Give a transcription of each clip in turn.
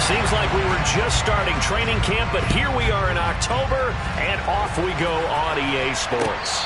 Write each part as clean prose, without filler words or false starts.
Seems like we were just starting training camp, but here we are in October, and off we go on EA Sports.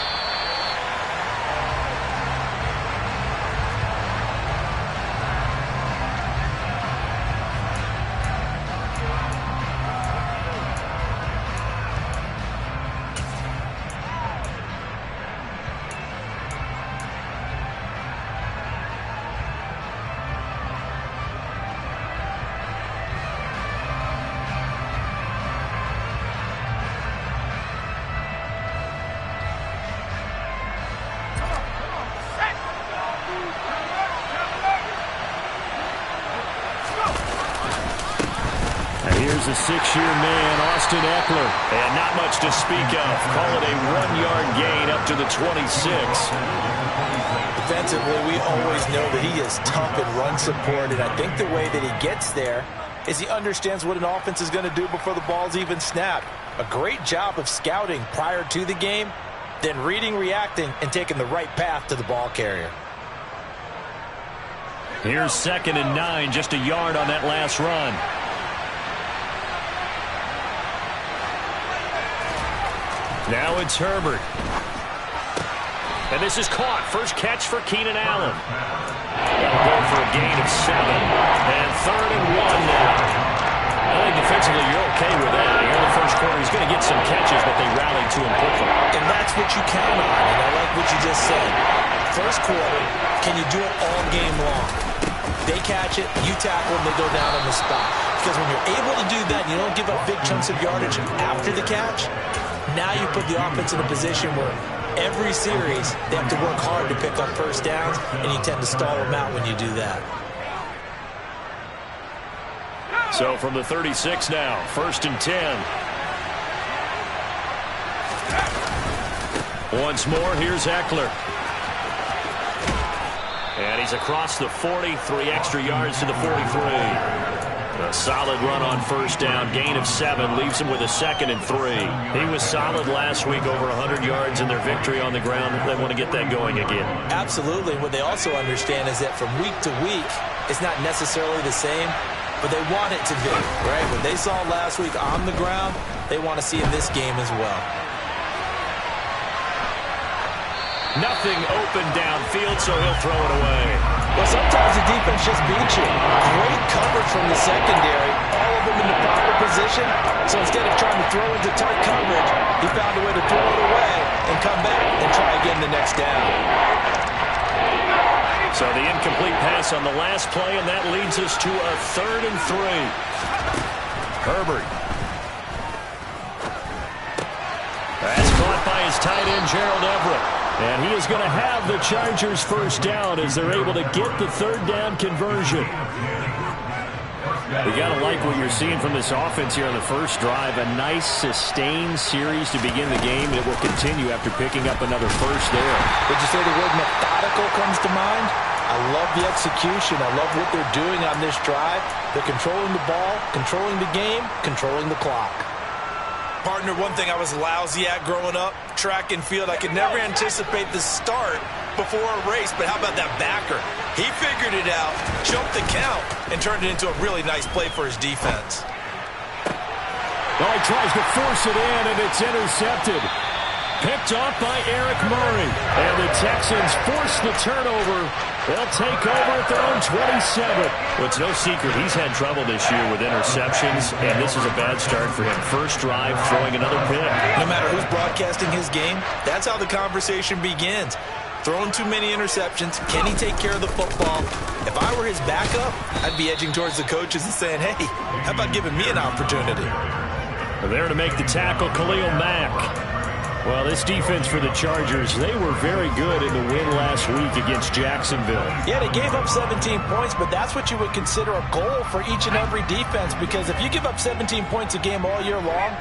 Here's a 6-year man, Austin Eckler. And not much to speak of. Call it a 1-yard gain up to the 26. Defensively, we always know that he is tough in run support, and I think the way that he gets there is he understands what an offense is going to do before the ball's even snapped. A great job of scouting prior to the game, then reading, reacting, and taking the right path to the ball carrier. Here's 2nd and 9, just a yard on that last run. Now it's Herbert. And this is caught. First catch for Keenan Allen. That'll go for a gain of 7. And 3rd and 1 now. I think defensively you're okay with that. Here in the first quarter, he's going to get some catches, but they rallied to him quickly. And that's what you count on. And I like what you just said. First quarter, can you do it all game long? They catch it, you tackle them, they go down on the spot. Because when you're able to do that, and you don't give up big chunks of yardage after the catch, now you put the offense in a position where every series they have to work hard to pick up first downs, and you tend to stall them out when you do that. So from the 36 now, 1st and 10. Once more, here's Eckler. And he's across the 40, 3 extra yards to the 43. A solid run on first down, gain of 7, leaves him with a 2nd and 3. He was solid last week, over 100 yards in their victory on the ground. They want to get that going again. Absolutely. What they also understand is that from week to week, it's not necessarily the same, but they want it to be, right? What they saw last week on the ground, they want to see in this game as well. Nothing open downfield, so he'll throw it away. Well, sometimes the defense just beats you. Great coverage from the secondary, all of them in the proper position. So instead of trying to throw into tight coverage, he found a way to throw it away and come back and try again the next down. So the incomplete pass on the last play, and that leads us to a 3rd and 3. Herbert. That's caught by his tight end, Gerald Everett. And he is going to have the Chargers first down as they're able to get the 3rd down conversion. You got to like what you're seeing from this offense here on the first drive. A nice sustained series to begin the game. It will continue after picking up another first there. Did you say the word methodical comes to mind? I love the execution. I love what they're doing on this drive. They're controlling the ball, controlling the game, controlling the clock. Partner, one thing I was lousy at growing up, track and field. I could never anticipate the start before a race, but how about that backer? He figured it out, jumped the count, and turned it into a really nice play for his defense. Well, he tries to force it in, and it's intercepted. Picked off by Eric Murray. And the Texans force the turnover. They'll take over at their own 27. Well, it's no secret he's had trouble this year with interceptions, and this is a bad start for him. First drive, throwing another pick. No matter who's broadcasting his game, that's how the conversation begins. Throwing too many interceptions. Can he take care of the football? If I were his backup, I'd be edging towards the coaches and saying, hey, how about giving me an opportunity? There to make the tackle, Khalil Mack. Well, this defense for the Chargers, they were very good in the win last week against Jacksonville. Yeah, they gave up 17 points, but that's what you would consider a goal for each and every defense, because if you give up 17 points a game all year long,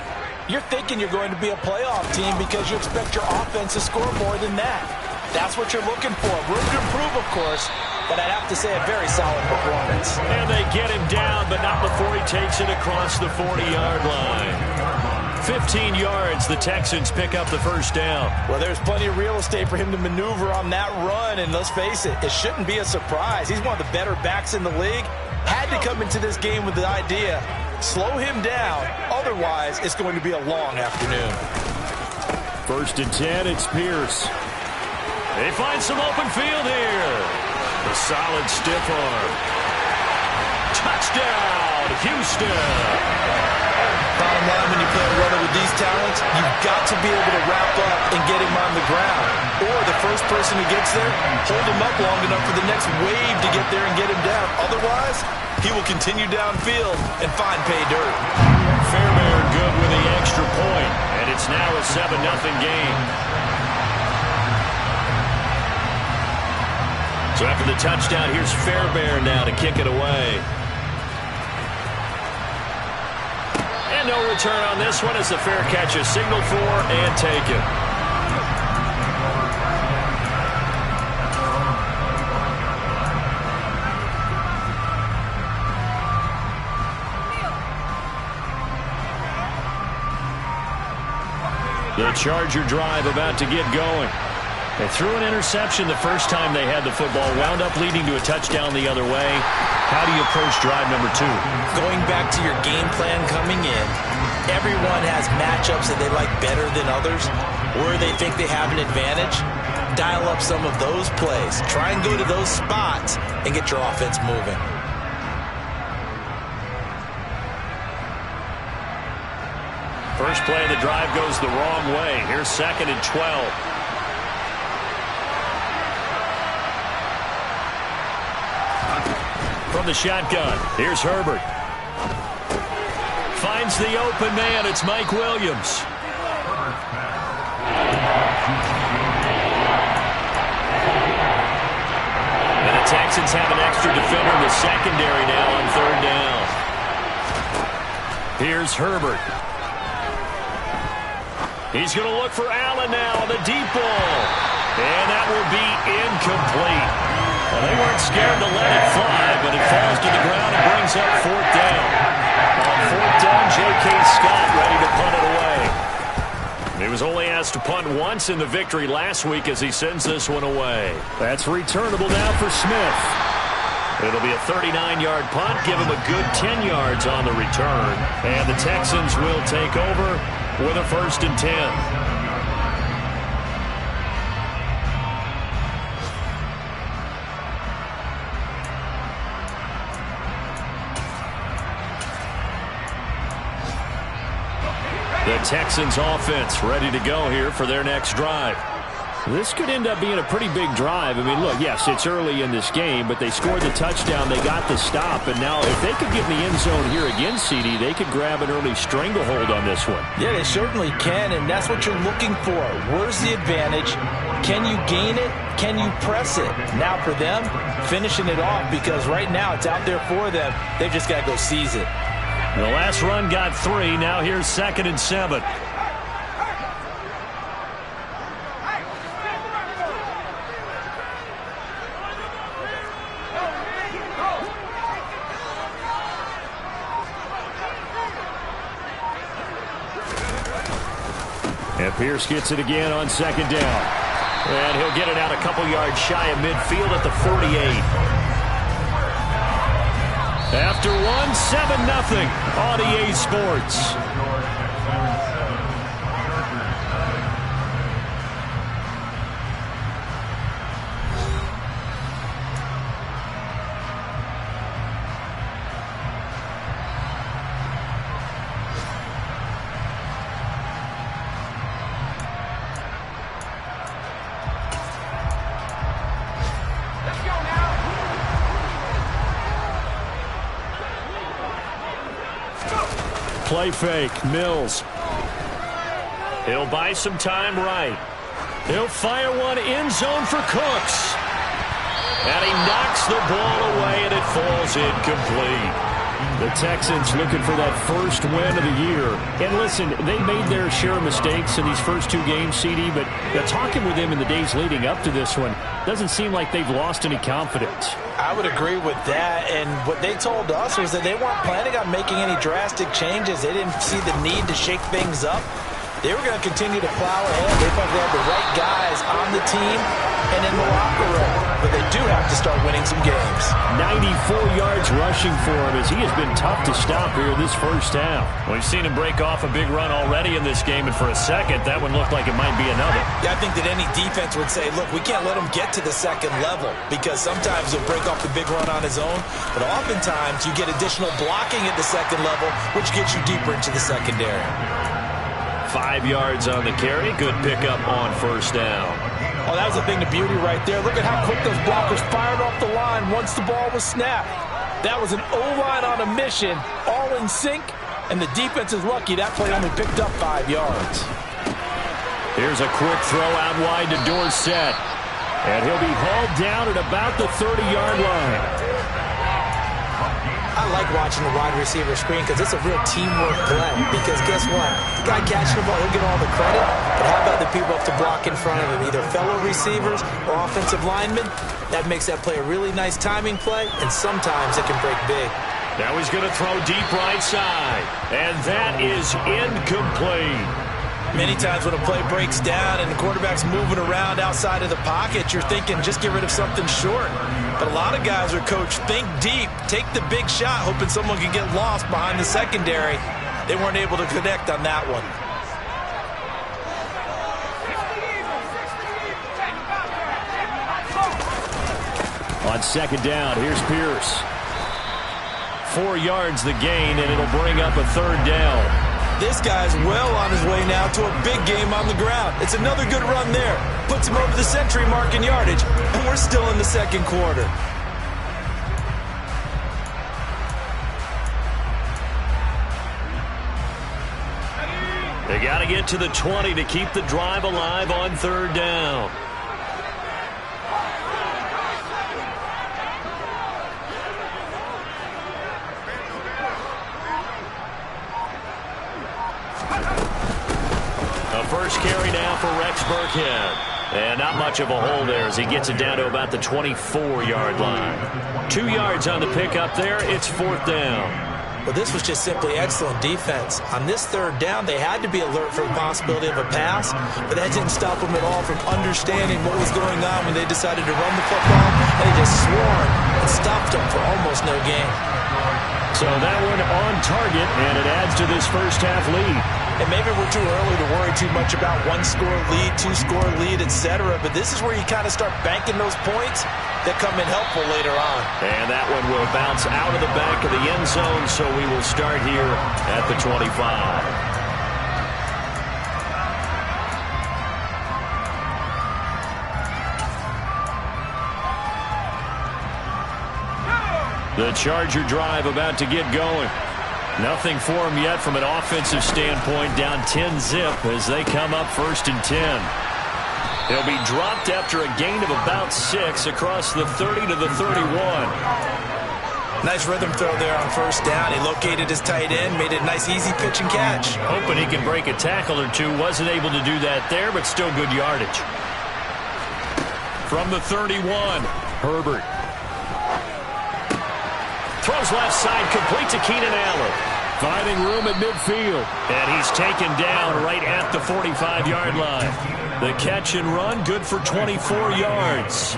you're thinking you're going to be a playoff team because you expect your offense to score more than that. That's what you're looking for. Room to improve, of course, but I'd have to say a very solid performance. And they get him down, but not before he takes it across the 40-yard line. 15 yards, the Texans pick up the first down. Well, there's plenty of real estate for him to maneuver on that run, and let's face it, it shouldn't be a surprise. He's one of the better backs in the league. Had had to come into this game with the idea, slow him down, otherwise it's going to be a long afternoon. 1st and 10, it's Pierce. They find some open field here. A solid stiff arm. Touchdown, Houston. Bottom line, when you play a runner with these talents, you've got to be able to wrap up and get him on the ground. Or the first person who gets there, hold him up long enough for the next wave to get there and get him down. Otherwise, he will continue downfield and find pay dirt. Fairbairn good with the extra point, and it's now a 7-0 game. So after the touchdown, here's Fairbairn now to kick it away. And no return on this one as the fair catch is signaled for and taken. The Charger drive about to get going. They threw an interception the first time they had the football, wound up leading to a touchdown the other way. How do you approach drive number 2? Going back to your game plan coming in, everyone has matchups that they like better than others, where they think they have an advantage. Dial up some of those plays. Try and go to those spots and get your offense moving. First play of the drive goes the wrong way. Here's 2nd and 12. From the shotgun, here's Herbert. Finds the open man. It's Mike Williams. And the Texans have an extra defender in the secondary now on 3rd down. Here's Herbert. He's going to look for Allen now on the deep ball. And that will be incomplete. Well, they weren't scared to let it fly, but it falls to the ground and brings up 4th down. On 4th down, J.K. Scott ready to punt it away. He was only asked to punt once in the victory last week as he sends this one away. That's returnable now for Smith. It'll be a 39-yard punt, give him a good 10 yards on the return. And the Texans will take over with a 1st and 10. The Texans offense ready to go here for their next drive. This could end up being a pretty big drive. I mean, look, yes, it's early in this game, but they scored the touchdown. They got the stop, and now if they could get in the end zone here again, CD, they could grab an early stranglehold on this one. Yeah, they certainly can, and that's what you're looking for. Where's the advantage? Can you gain it? Can you press it? Now for them, finishing it off, because right now it's out there for them. They've just got to go seize it. The last run got 3. Now here's 2nd and 7. And Pierce gets it again on 2nd down. And he'll get it out a couple yards shy of midfield at the 48. After 7-0 on EA Sports. Play fake, Mills. He'll buy some time right. He'll fire one end zone for Cooks. And he knocks the ball away, and it falls incomplete. The Texans looking for that first win of the year. And listen, they made their share of mistakes in these first 2 games, CD, but talking with them in the days leading up to this one, doesn't seem like they've lost any confidence. I would agree with that, and what they told us was that they weren't planning on making any drastic changes. They didn't see the need to shake things up. They were going to continue to plow ahead. They thought they had the right guys on the team and in the locker room. but they do have to start winning some games. 94 yards rushing for him as he has been tough to stop here this first half. We've seen him break off a big run already in this game, and for a second, that one looked like it might be another. Yeah, I think that any defense would say, look, we can't let him get to the second level because sometimes he'll break off the big run on his own, but oftentimes you get additional blocking at the second level, which gets you deeper into the secondary. 5 yards on the carry. Good pickup on first down. Oh, that was the thing, the beauty right there. Look at how quick those blockers fired off the line once the ball was snapped. That was an O-line on a mission, all in sync, and the defense is lucky that play only picked up 5 yards. Here's a quick throw out wide to Dorsett, and he'll be hauled down at about the 30-yard line. I like watching the wide receiver screen because it's a real teamwork play. Because guess what? The guy catching the ball, he'll get all the credit. But how about the people up to block in front of him, either fellow receivers or offensive linemen? That makes that play a really nice timing play, and sometimes it can break big. Now he's going to throw deep right side, and that is incomplete. Many times when a play breaks down and the quarterback's moving around outside of the pocket, you're thinking just get rid of something short. But a lot of guys are coached, think deep, take the big shot, hoping someone can get lost behind the secondary. They weren't able to connect on that one. On second down, here's Pierce. 4 yards the gain, and it'll bring up a third down. This guy's well on his way now to a big game on the ground. It's another good run there. Puts him over the century mark in yardage, and we're still in the second quarter. They got to get to the 20 to keep the drive alive on third down. First carry now for Rex Burkhead. And not much of a hole there as he gets it down to about the 24-yard line. 2 yards on the pickup there. It's fourth down. Well, this was just simply excellent defense. On this third down, they had to be alert for the possibility of a pass, but that didn't stop them at all from understanding what was going on when they decided to run the football, and they just swarmed and stopped them for almost no gain. So that one on target, and it adds to this first half lead. And maybe we're too early to worry too much about one-score lead, two-score lead, etc. But this is where you kind of start banking those points that come in helpful later on. And that one will bounce out of the back of the end zone, so we will start here at the 25. The Charger drive about to get going. Nothing for them yet from an offensive standpoint, down 10-zip as they come up first and 10. He'll be dropped after a gain of about 6 across the 30 to the 31. Nice rhythm throw there on first down. He located his tight end, made it a nice easy pitch and catch. Hoping he can break a tackle or two. Wasn't able to do that there, but still good yardage. From the 31, Herbert. Throws left side, complete to Keenan Allen. Finding room at midfield. And he's taken down right at the 45-yard line. The catch and run, good for 24 yards.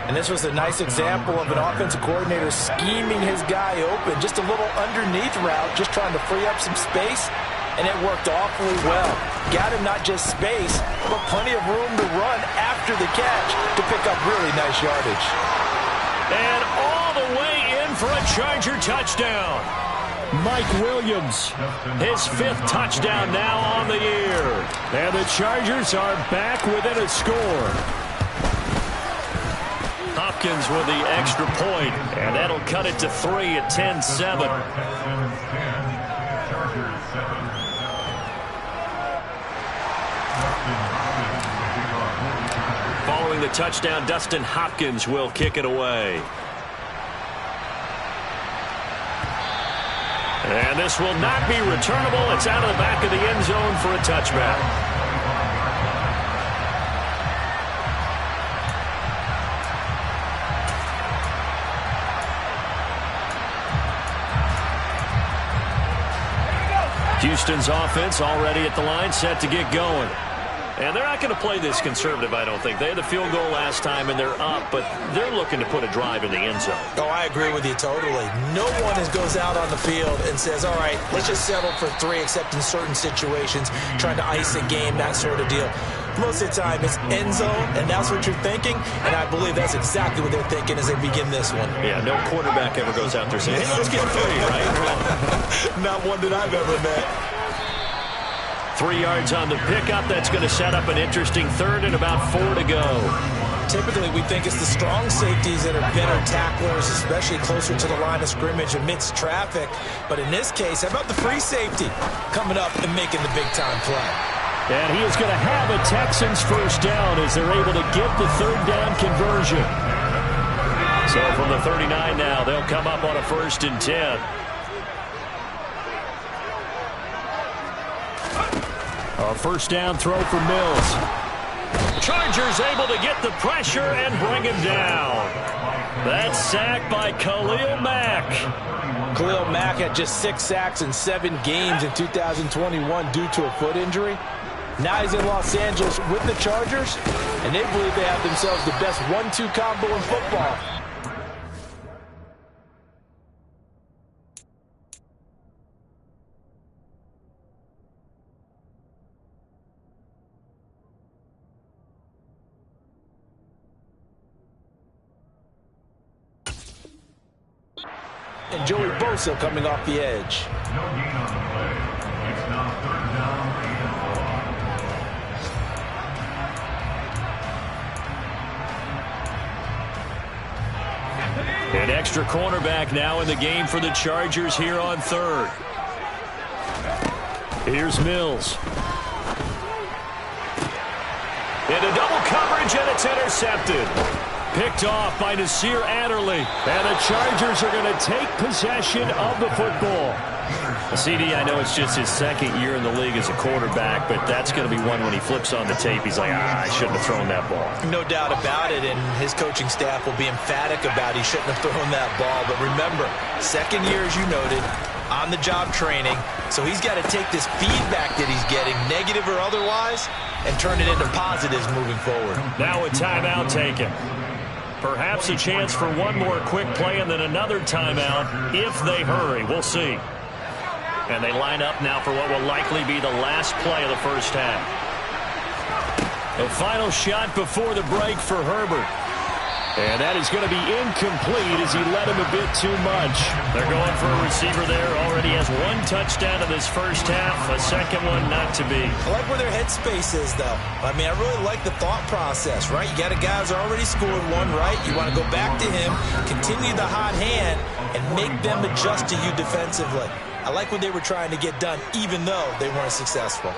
And this was a nice example of an offensive coordinator scheming his guy open. Just a little underneath route, just trying to free up some space. And it worked awfully well. Got him not just space, but plenty of room to run after the catch to pick up really nice yardage. And all the way for a Charger touchdown. Mike Williams, his 5th touchdown now on the year. And the Chargers are back within a score. Hopkins with the extra point, and that'll cut it to 3 at 10-7. Following the touchdown, Dustin Hopkins will kick it away. And this will not be returnable. It's out of the back of the end zone for a touchback. Houston's offense already at the line, set to get going. And they're not going to play this conservative, I don't think. They had the field goal last time, and they're up, but they're looking to put a drive in the end zone. Oh, I agree with you totally. No one goes out on the field and says, all right, let's just settle for 3, except in certain situations, trying to ice a game, that sort of deal. Most of the time, it's end zone, and that's what you're thinking, and I believe that's exactly what they're thinking as they begin this one. Yeah, no quarterback ever goes out there saying, hey, let's get 3, right? Not one that I've ever met. 3 yards on the pickup. That's going to set up an interesting third and about 4 to go. Typically, we think it's the strong safeties that are better tacklers, especially closer to the line of scrimmage amidst traffic. But in this case, how about the free safety coming up and making the big-time play? And he is going to have a Texans first down as they're able to get the third down conversion. So from the 39 now, they'll come up on a 1st and 10. A first down throw for Mills. Chargers able to get the pressure and bring him down. That's sacked by Khalil Mack. Khalil Mack had just 6 sacks in 7 games in 2021 due to a foot injury. Now he's in Los Angeles with the Chargers, and they believe they have themselves the best 1-2 combo in football. And Joey Bosa coming off the edge. An extra cornerback now in the game for the Chargers here on 3rd. Here's Mills. Into double coverage, and it's intercepted. Picked off by Nasir Adderley. And the Chargers are going to take possession of the football. CD, I know it's just his 2nd year in the league as a quarterback, but that's going to be one when he flips on the tape, he's like, I shouldn't have thrown that ball. No doubt about it, and his coaching staff will be emphatic about he shouldn't have thrown that ball. But remember, 2nd year, as you noted, on-the-job training, so he's got to take this feedback that he's getting, negative or otherwise, and turn it into positives moving forward. Now a timeout taken. Perhaps a chance for one more quick play and then another timeout if they hurry. We'll see. And they line up now for what will likely be the last play of the first half. A final shot before the break for Herbert. And that is going to be incomplete as he led him a bit too much. They're going for a receiver there. Already has 1 touchdown in this first half. A second one not to be. I like where their headspace is, though. I mean, I really like the thought process, right? You got a guy who's already scored 1, right? You want to go back to him, continue the hot hand, and make them adjust to you defensively. I like what they were trying to get done, even though they weren't successful.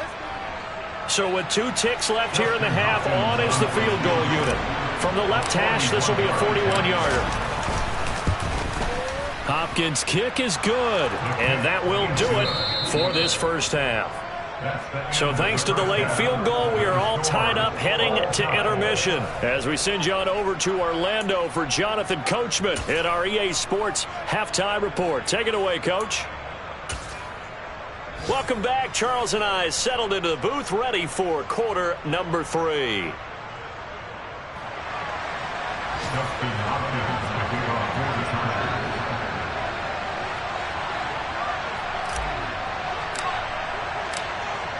So with 2 ticks left here in the half, on is the field goal unit. From the left hash, this will be a 41-yarder. Hopkins' kick is good. And that will do it for this first half. So thanks to the late field goal, we are all tied up heading to intermission. As we send you on over to Orlando for Jonathan Coachman in our EA Sports Halftime Report. Take it away, Coach. Welcome back. Charles and I settled into the booth, ready for quarter number 3.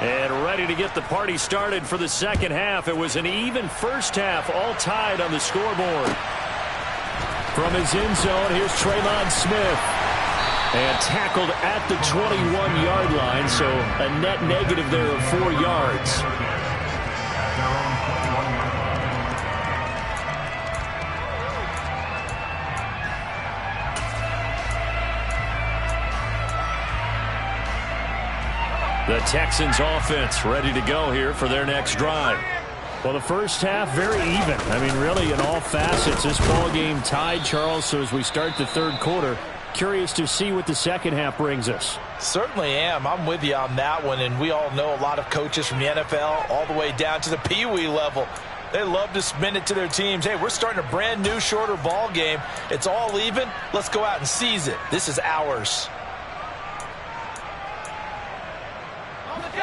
And ready to get the party started for the second half. It was an even first half, all tied on the scoreboard. From his end zone, here's Traylon Smith. And tackled at the 21-yard line, so a net negative there of 4 yards. The Texans offense ready to go here for their next drive. Well, the first half, very even. I mean, really, in all facets, this ball game tied, Charles. So as we start the third quarter, curious to see what the second half brings us. Certainly am. I'm with you on that one, and we all know a lot of coaches from the NFL all the way down to the Pee-wee level. They love to spin it to their teams. Hey, we're starting a brand new, shorter ball game. It's all even. Let's go out and seize it. This is ours.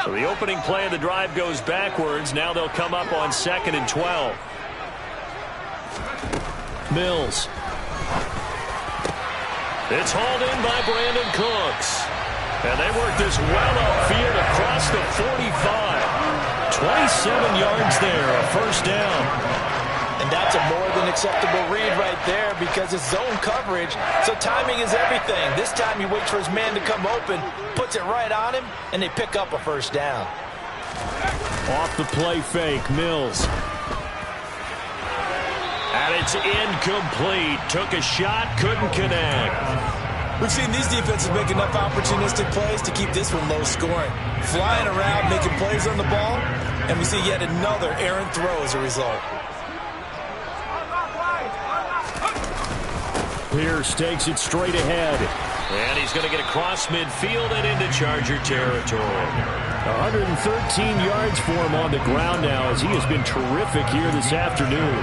So the opening play of the drive goes backwards. Now they'll come up on 2nd and 12. Mills. It's hauled in by Brandon Cooks. And they work this well upfield across the 45. 27 yards there, a first down. And that's a more than acceptable read right there because it's zone coverage, so timing is everything. This time he waits for his man to come open, puts it right on him, and they pick up a first down. Off the play fake, Mills. And it's incomplete. Took a shot, couldn't connect. We've seen these defenses make enough opportunistic plays to keep this one low scoring. Flying around, making plays on the ball, and we see yet another errant throw as a result. Pierce takes it straight ahead. And he's going to get across midfield and into Charger territory. 113 yards for him on the ground now as he has been terrific here this afternoon.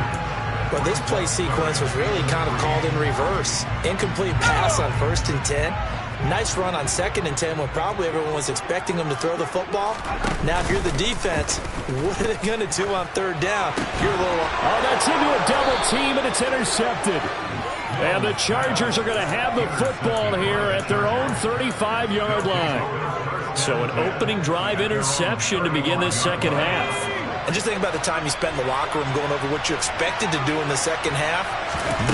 Well, this play sequence was really kind of called in reverse. Incomplete pass on 1st and 10. Nice run on 2nd and 10 when probably everyone was expecting him to throw the football. Now, if you're the defense, what are they going to do on 3rd down? You're a little... Oh, that's into a double team, and it's intercepted. And the Chargers are going to have the football here at their own 35-yard line. So an opening drive interception to begin this second half. And just think about the time you spent in the locker room going over what you expected to do in the second half.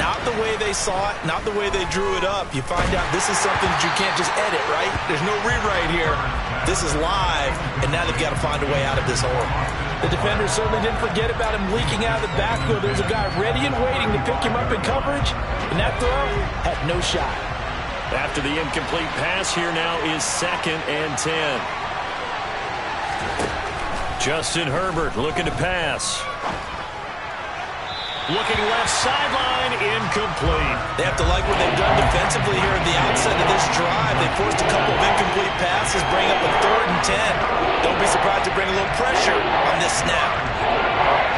Not the way they saw it, not the way they drew it up. You find out this is something that you can't just edit, right? There's no rewrite here. This is live, and now they've got to find a way out of this hole. The defender certainly didn't forget about him leaking out of the backfield. There's a guy ready and waiting to pick him up in coverage, and that throw had no shot. After the incomplete pass, here now is 2nd and 10. Justin Herbert looking to pass. Looking left sideline, incomplete. They have to like what they've done defensively here at the outset of this drive. They forced a couple of incomplete passes, bring up a 3rd and 10. Don't be surprised to bring a little pressure on this snap.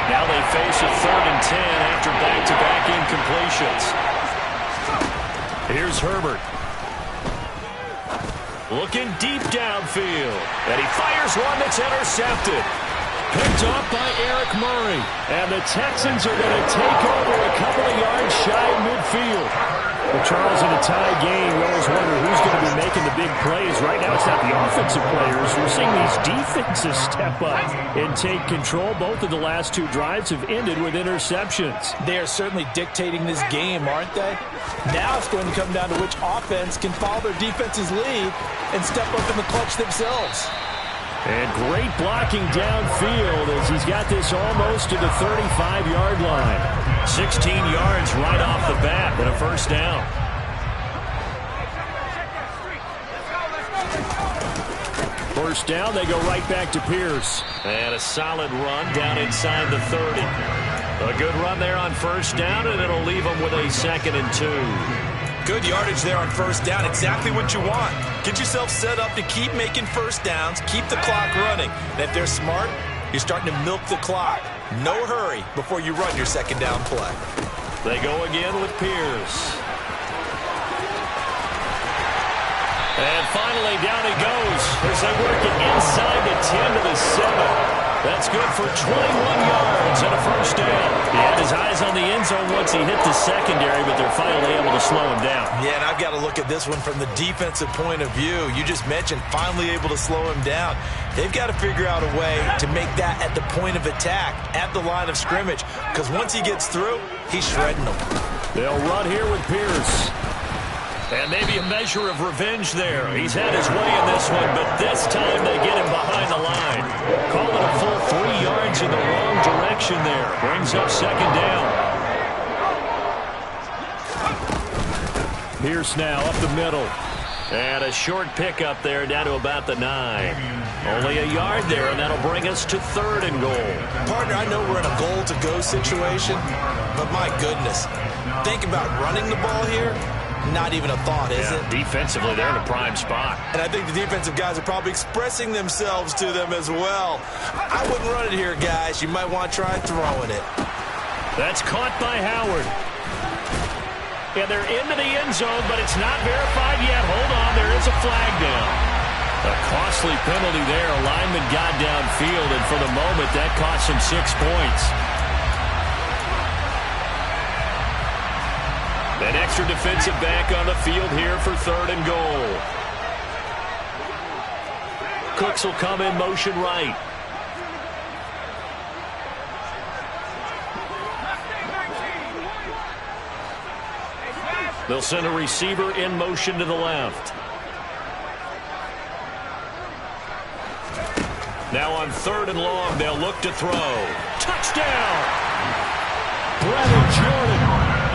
Now they face a 3rd and 10 after back-to-back incompletions. Here's Herbert. Looking deep downfield. And he fires one that's intercepted. Picked off by Eric Murray. And the Texans are going to take over a couple of yards shy of midfield. Well, Charles, in a tie game, we always wonder who's going to be making the big plays. Right now, it's not the offensive players. We're seeing these defenses step up and take control. Both of the last 2 drives have ended with interceptions. They are certainly dictating this game, aren't they? Now it's going to come down to which offense can follow their defense's lead and step up in the clutch themselves. And great blocking downfield as he's got this almost to the 35-yard line. 16 yards right off the bat and a first down. First down, they go right back to Pierce. And a solid run down inside the 30. A good run there on first down, and it'll leave them with a 2nd and 2. Good yardage there on first down. Exactly what you want. Get yourself set up to keep making first downs, keep the clock running. And if they're smart, you're starting to milk the clock. No hurry before you run your 2nd down play. They go again with Pierce. And finally, down he goes as they work it inside the 10 to the 7. That's good for 21 yards and a first down. He had his eyes on the end zone once he hit the secondary, but they're finally able to slow him down. Yeah, and I've got to look at this one from the defensive point of view. You just mentioned finally able to slow him down. They've got to figure out a way to make that at the point of attack, at the line of scrimmage, because once he gets through, he's shredding them. They'll run here with Pierce. And maybe a measure of revenge there. He's had his way in this one, but this time they get him behind the line. Call it a full 3 yards in the wrong direction there. Brings up 2nd down. Pierce now up the middle. And a short pickup there down to about the 9. Only a yard there, and that'll bring us to 3rd and goal. Partner, I know we're in a goal-to-go situation, but my goodness, think about running the ball here. Not even a thought, is it? Defensively, they're in a prime spot. And I think the defensive guys are probably expressing themselves to them as well. I wouldn't run it here, guys. You might want to try throwing it. That's caught by Howard. And they're into the end zone, but it's not verified yet. Hold on, there is a flag down. A costly penalty there. A lineman got downfield, and for the moment, that cost him 6 points. An extra defensive back on the field here for 3rd and goal. Cooks will come in motion right. They'll send a receiver in motion to the left. Now on 3rd and long, they'll look to throw. Touchdown! Brevin Jordan,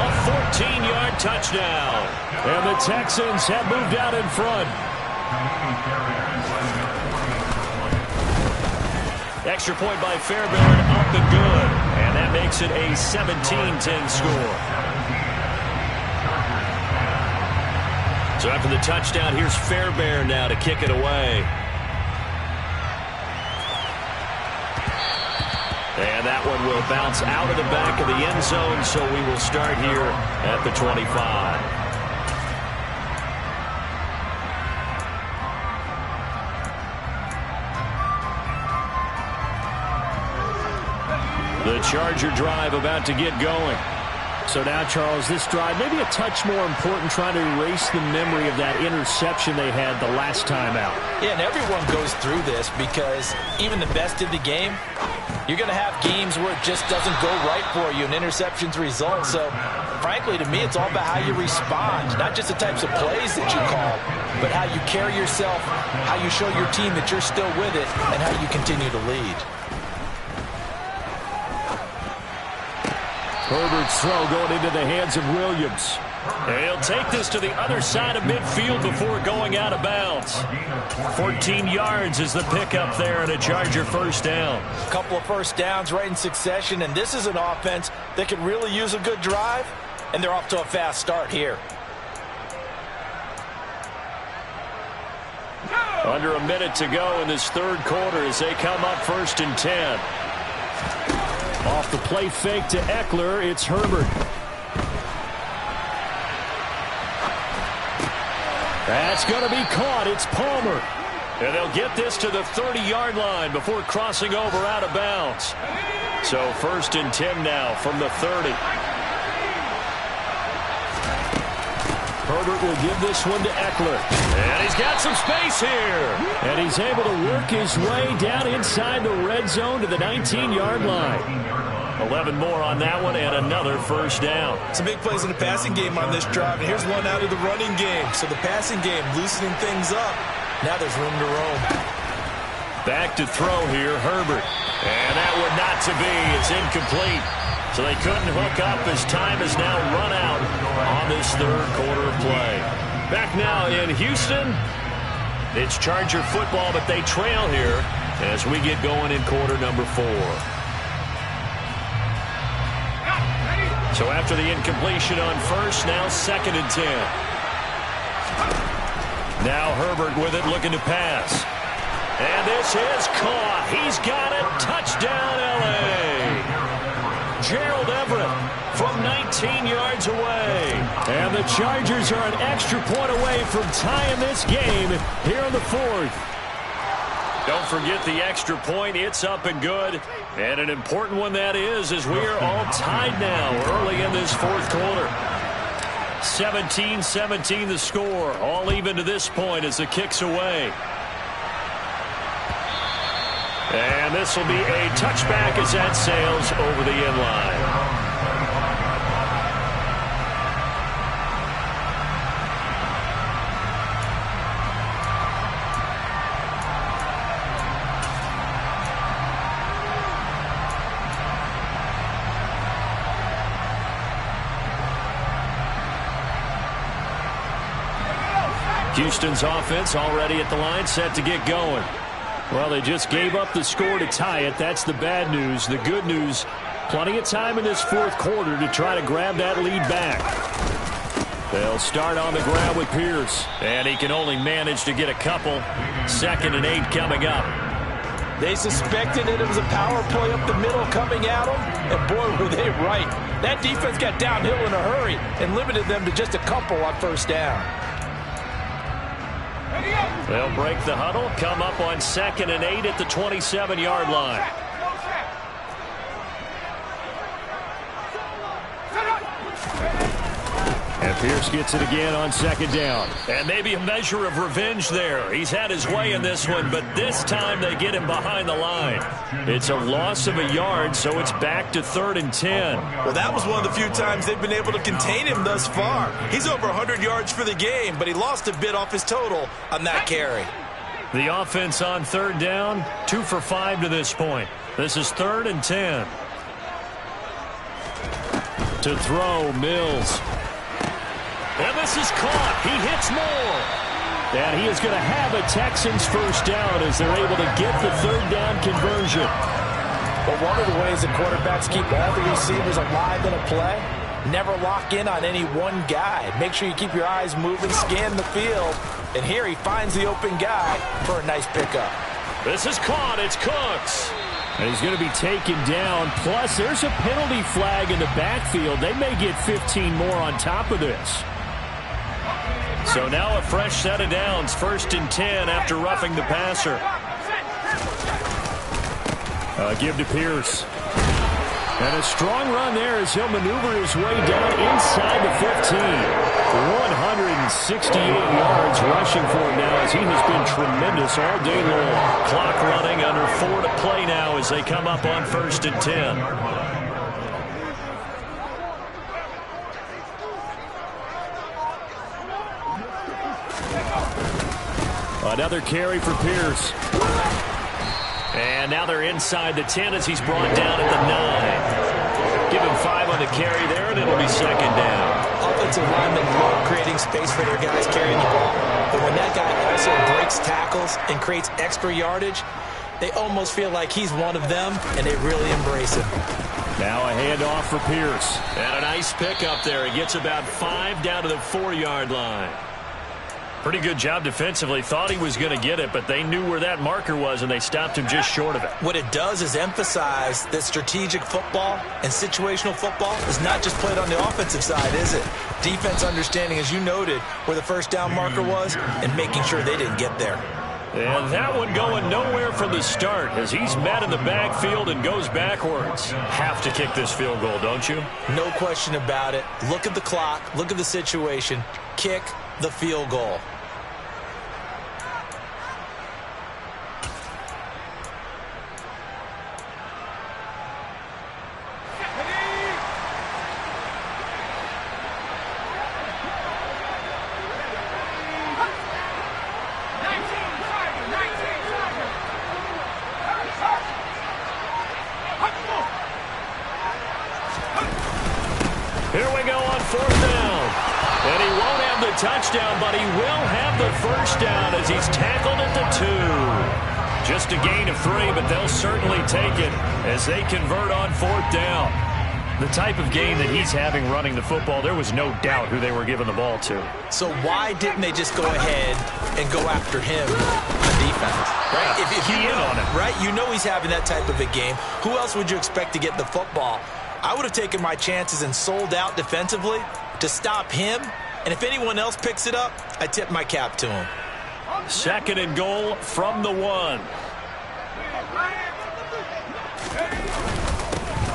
a 14-yard touchdown. And the Texans have moved out in front. Extra point by Fairbairn, up and good. And that makes it a 17-10 score. So after the touchdown, here's Fairbairn now to kick it away. And that one will bounce out of the back of the end zone, so we will start here at the 25. The Charger drive about to get going. So now, Charles, this drive maybe a touch more important, trying to erase the memory of that interception they had the last time out. Yeah, and everyone goes through this because even the best in the game, you're going to have games where it just doesn't go right for you and interceptions result. So, frankly, to me, it's all about how you respond, not just the types of plays that you call, but how you carry yourself, how you show your team that you're still with it, and how you continue to lead. Herbert's throw going into the hands of Williams. And he'll take this to the other side of midfield before going out of bounds. 14 yards is the pickup there and a Charger first down. A couple of first downs right in succession, and this is an offense that could really use a good drive, and they're off to a fast start here. Under a minute to go in this 3rd quarter as they come up 1st and 10. Off the play fake to Eckler, it's Herbert. That's going to be caught. It's Palmer. And they'll get this to the 30-yard line before crossing over out of bounds. So 1st and 10 now from the 30. Herbert will give this one to Eckler. And he's got some space here. And he's able to work his way down inside the red zone to the 19-yard line. 11 more on that one and another first down. Some big plays in the passing game on this drive, and here's one out of the running game. So the passing game loosening things up. Now there's room to roam. Back to throw here, Herbert. And that one not to be. It's incomplete. So they couldn't hook up as time has now run out on this 3rd quarter of play. Back now in Houston. It's Charger football, but they trail here as we get going in quarter number 4. So after the incompletion on first, now 2nd and 10. Now Herbert with it, looking to pass. And this is caught. He's got it. Touchdown, L.A. Gerald Everett from 19 yards away. And the Chargers are an extra point away from tying this game here in the 4th. Don't forget the extra point. It's up and good. And an important one that is, as we are all tied now early in this 4th quarter. 17-17 the score. All even to this point as the kick's away. And this will be a touchback as that sails over the end line. Houston's offense already at the line, set to get going. Well, they just gave up the score to tie it. That's the bad news. The good news, plenty of time in this 4th quarter to try to grab that lead back. They'll start on the ground with Pierce. And he can only manage to get a couple. 2nd and 8 coming up. They suspected that it was a power play up the middle coming at them, and boy, were they right. That defense got downhill in a hurry and limited them to just a couple on first down. They'll break the huddle, come up on 2nd and 8 at the 27-yard line. And Pierce gets it again on 2nd down. And maybe a measure of revenge there. He's had his way in this one, but this time they get him behind the line. It's a loss of a yard, so it's back to 3rd and 10. Well, that was one of the few times they've been able to contain him thus far. He's over 100 yards for the game, but he lost a bit off his total on that carry. The offense on 3rd down, 2 for 5 to this point. This is 3rd and 10. To throw, Mills. And this is caught. He hits more. And he is going to have a Texans first down as they're able to get the 3rd down conversion. Well, one of the ways that quarterbacks keep all the receivers alive in a play, never lock in on any one guy. Make sure you keep your eyes moving, scan the field. And here he finds the open guy for a nice pickup. This is caught. It's Cooks. And he's going to be taken down. Plus, there's a penalty flag in the backfield. They may get 15 more on top of this. So now a fresh set of downs, 1st and 10 after roughing the passer. Give to Pierce. And a strong run there as he'll maneuver his way down inside the 15. 168 yards rushing for him now as he has been tremendous all day long. Clock running, under 4 to play now as they come up on 1st and 10. Another carry for Pierce. And now they're inside the 10 as he's brought down at the 9. Give him 5 on the carry there, and it'll be 2nd down. Offensive linemen love creating space for their guys carrying the ball. But when that guy also breaks tackles and creates extra yardage, they almost feel like he's one of them, and they really embrace him. Now a handoff for Pierce. And a nice pickup there. He gets about 5 down to the 4-yard line. Pretty good job defensively. Thought he was going to get it, but they knew where that marker was, and they stopped him just short of it. What it does is emphasize that strategic football and situational football is not just played on the offensive side, is it? Defense understanding, as you noted, where the first down marker was and making sure they didn't get there. And that one going nowhere from the start as he's met in the backfield and goes backwards. Have to kick this field goal, don't you? No question about it. Look at the clock. Look at the situation. Kick the field goal. Here we go on 4th down. And he won't have the touchdown, but he will have the first down as he's tackled at the 2. Just a gain of 3, but they'll certainly take it as they convert on 4th down. The type of game that he's having running the football, there was no doubt who they were giving the ball to. So why didn't they just go ahead and go after him on defense? Right? If Key in on it. Right? You know he's having that type of a game. Who else would you expect to get the football? I would have taken my chances and sold out defensively to stop him. And if anyone else picks it up, I tip my cap to him. 2nd and goal from the 1.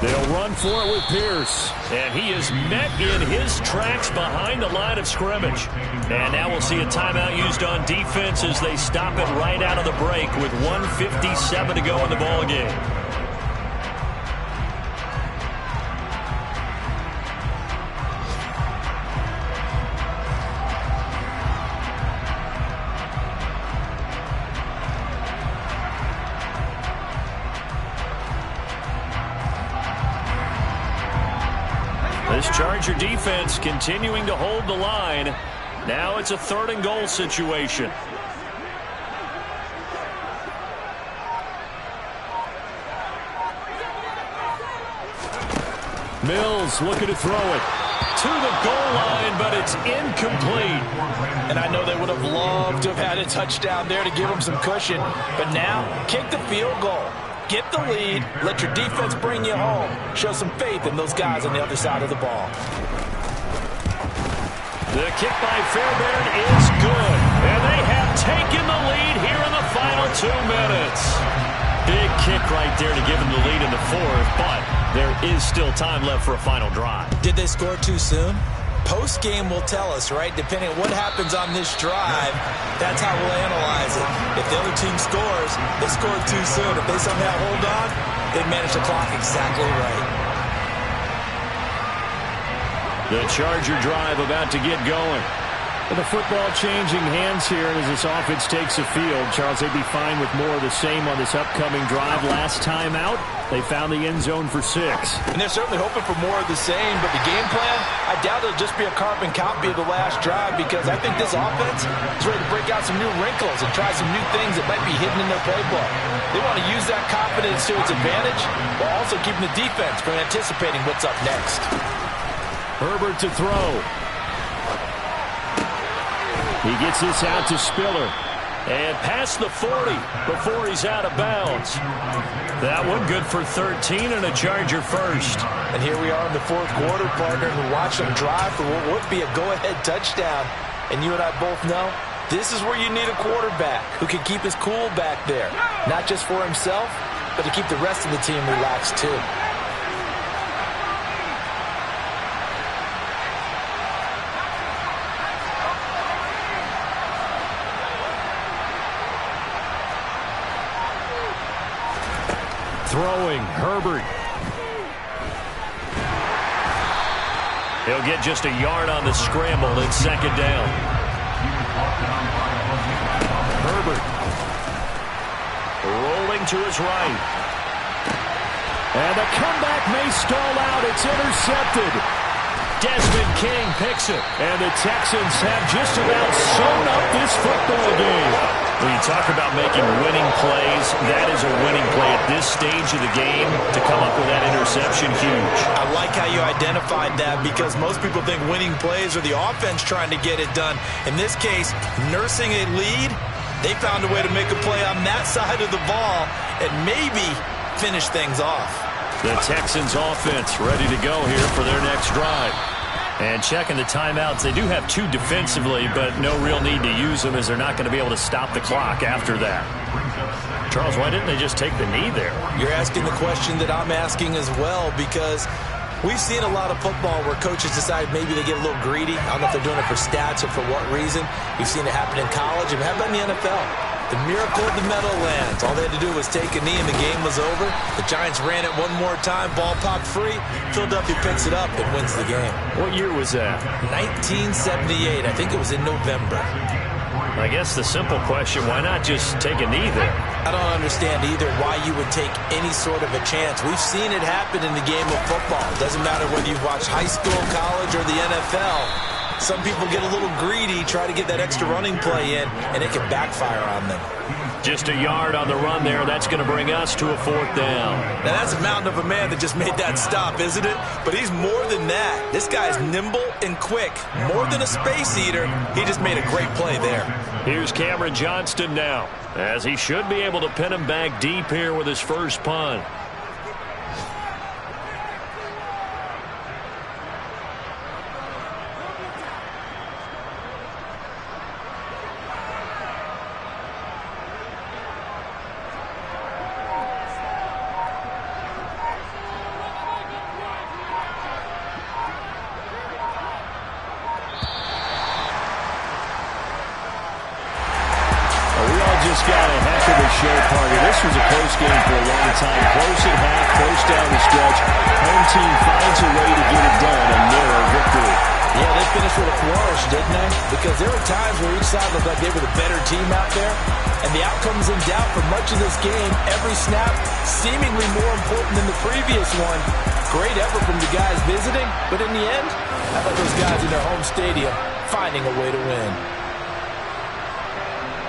They'll run for it with Pierce. And he is met in his tracks behind the line of scrimmage. And now we'll see a timeout used on defense as they stop it right out of the break with 1:57 to go in the ballgame. This Charger defense continuing to hold the line. Now it's a 3rd and goal situation. Mills looking to throw it. To the goal line, but it's incomplete. And I know they would have loved to have had a touchdown there to give them some cushion. But now, kick the field goal. Get the lead. Let your defense bring you home. Show some faith in those guys on the other side of the ball. The kick by Fairbairn is good. And they have taken the lead pick right there to give them the lead in the fourth, but there is still time left for a final drive. Did they score too soon? Post-game will tell us, right? Depending on what happens on this drive, that's how we'll analyze it. If the other team scores, they scored too soon. If they somehow hold on, they manage the clock exactly right. The Charger drive about to get going. With the football changing hands here as this offense takes the field. Charles, they'd be fine with more of the same on this upcoming drive. Last time out, they found the end zone for 6. And they're certainly hoping for more of the same, but the game plan, I doubt it'll just be a carbon copy of the last drive because I think this offense is ready to break out some new wrinkles and try some new things that might be hidden in their playbook. They want to use that confidence to its advantage while also keeping the defense from anticipating what's up next. Herbert to throw. He gets this out to Spiller. And past the 40 before he's out of bounds. That one good for 13 and a Charger first. And here we are in the fourth quarter, partner, and we watch them drive for what would be a go-ahead touchdown. And you and I both know this is where you need a quarterback who can keep his cool back there. Not just for himself, but to keep the rest of the team relaxed too. Throwing, Herbert. He'll get just a yard on the scramble in second down. Herbert. Rolling to his right. And the comeback may stall out. It's intercepted. Desmond King picks it. And the Texans have just about sewn up this football game. When you talk about making winning plays, that is a winning play at this stage of the game. To come up with that interception, huge. I like how you identified that because most people think winning plays are the offense trying to get it done. In this case, nursing a lead, they found a way to make a play on that side of the ball and maybe finish things off. The Texans offense ready to go here for their next drive. And checking the timeouts, they do have 2 defensively, but no real need to use them as they're not going to be able to stop the clock after that. Charles, why didn't they just take the knee there? You're asking the question that I'm asking as well because we've seen a lot of football where coaches decide maybe they get a little greedy. I don't know if they're doing it for stats or for what reason. We've seen it happen in college. And how about in the NFL? The miracle of the Meadowlands. All they had to do was take a knee and the game was over. The Giants ran it one more time. Ball popped free. Philadelphia picks it up and wins the game. What year was that? 1978. I think it was in November. I guess the simple question, why not just take a knee there? I don't understand either why you would take any sort of a chance. We've seen it happen in the game of football. It doesn't matter whether you've watched high school, college, or the NFL. Some people get a little greedy, try to get that extra running play in, and it can backfire on them. Just a yard on the run there. That's going to bring us to a 4th down. Now, that's a mountain of a man that just made that stop, isn't it? But he's more than that. This guy's nimble and quick. More than a space eater, he just made a great play there. Here's Cameron Johnston now, as he should be able to pin him back deep here with his first punt. This was a close game for a long time. Close at half, close down the stretch. Home team finds a way to get it done. A narrow victory. Yeah, they finished with a flourish, didn't they? Because there were times where each side looked like they were the better team out there. And the outcome's in doubt for much of this game. Every snap seemingly more important than the previous one. Great effort from the guys visiting. But in the end, how about those guys in their home stadium finding a way to win?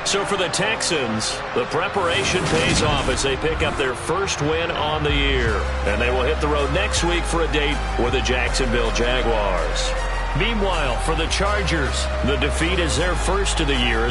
So for the Texans, the preparation pays off as they pick up their first win on the year. And they will hit the road next week for a date with the Jacksonville Jaguars. Meanwhile, for the Chargers, the defeat is their first of the year.